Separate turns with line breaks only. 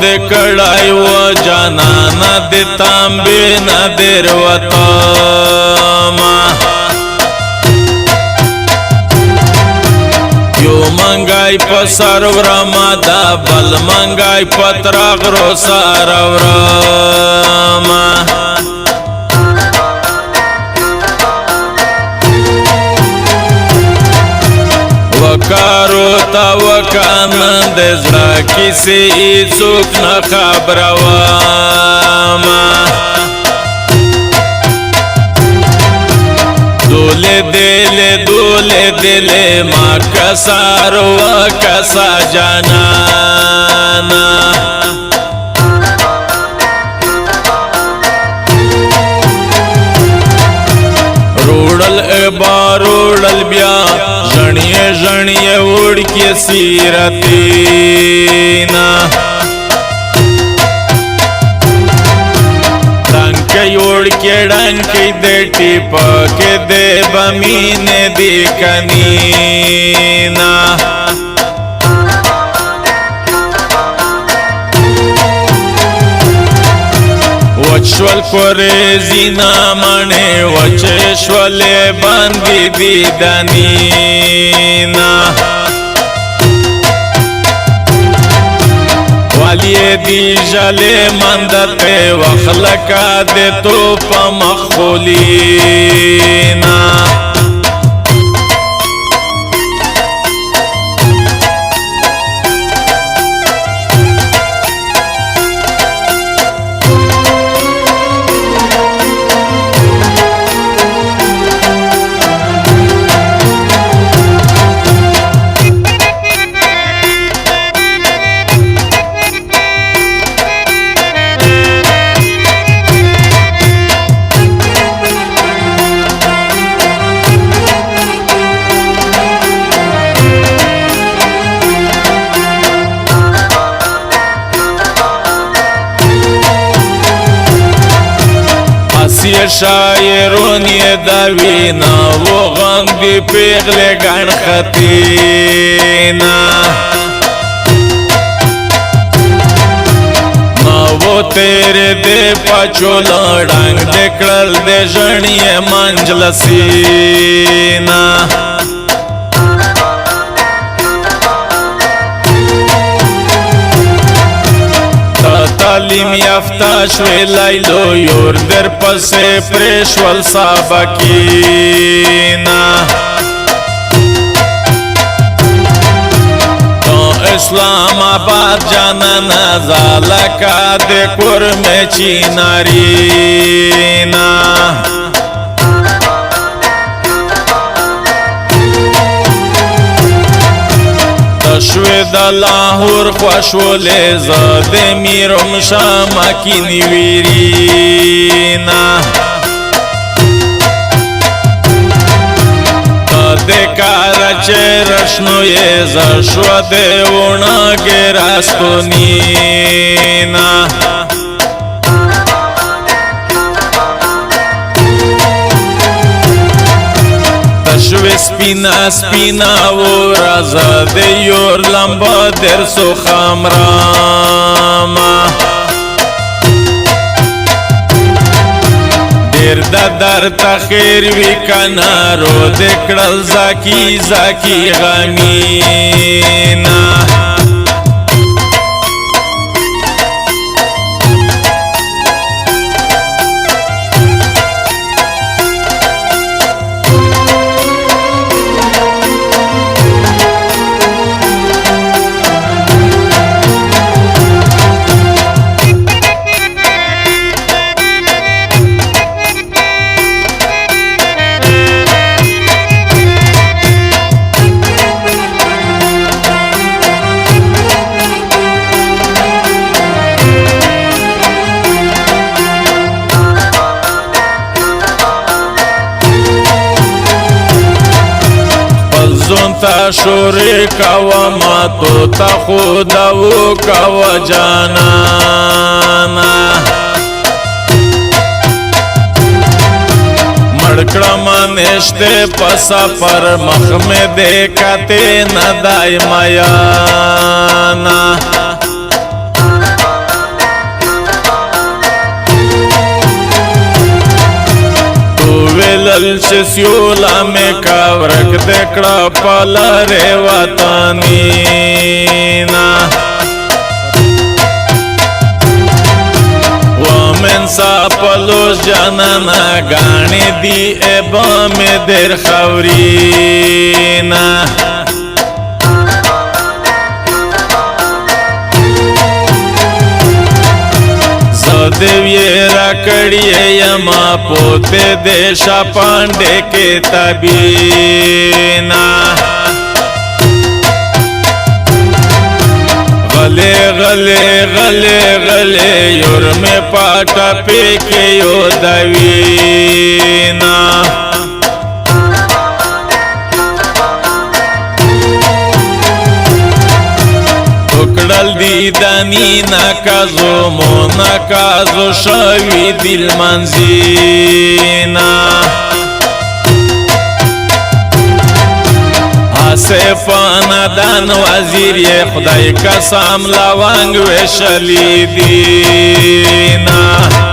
दे कड़ाई वो जानाना दे तांबे न देर वतामा यो मंगाई पसरवरमा दा बल मंगाई पत्रागरो सारवरमा वकारो ता वकानंद जरा किसी चूक न खबरवामा दूले दिले माँ कसारो कसा जानाना रोडल बारोडल ब्या जणिये जणिये उड़ के सीरतीना डंके उड़ के डंके दे टिप के दे बमीने दिकनीना वचवल कोरे जीना मने वचेश्वले बंदी दीदनीना वालिये दी जले मंदते वखलका दे तो पमखुलीना शायरों ये दवीना वो गम भी पिघले गण खतीना ना वो तेरे दे पचोला डंग देखल दे जणिये मंजलसीना तालीम याफ्ता श्वेलाइलो योर दर पसे प्रेशवल साबकीना तो इस्लामाबाद जानना जालका दे कुर में चीनारीना شوید لاهور خوشوله زاده میرم شامکی نیویرینا داده کارچه رشنوی زشوده اونا گراستونینا شوی سپینا سپینا و رازا ده یور لمبا در سو خامراما دیر در تخیر وی کنارو دکڑل زاکی زاکی غمینا تا شوری کوا ما تو تا خوداو کوا جانانا مڑکڑا منشتے پسا پر مخ میں دیکھتے ندائی میانا سیولا میں کورک دکڑا پلرے وطنینا ومن ساپلوس جانانا گانی دی ایبام در خورینا دیوی را کڑیے یما پوتے دیشا پانڈے کے تبینا غلے غلے غلے غلے یور میں پاٹا پے کے یو دوینا اکڑل دیدانی نکازو مونکازو شوی دل منزینا آسفانا دان وزیر خدای قسم لونگ وشلی دینا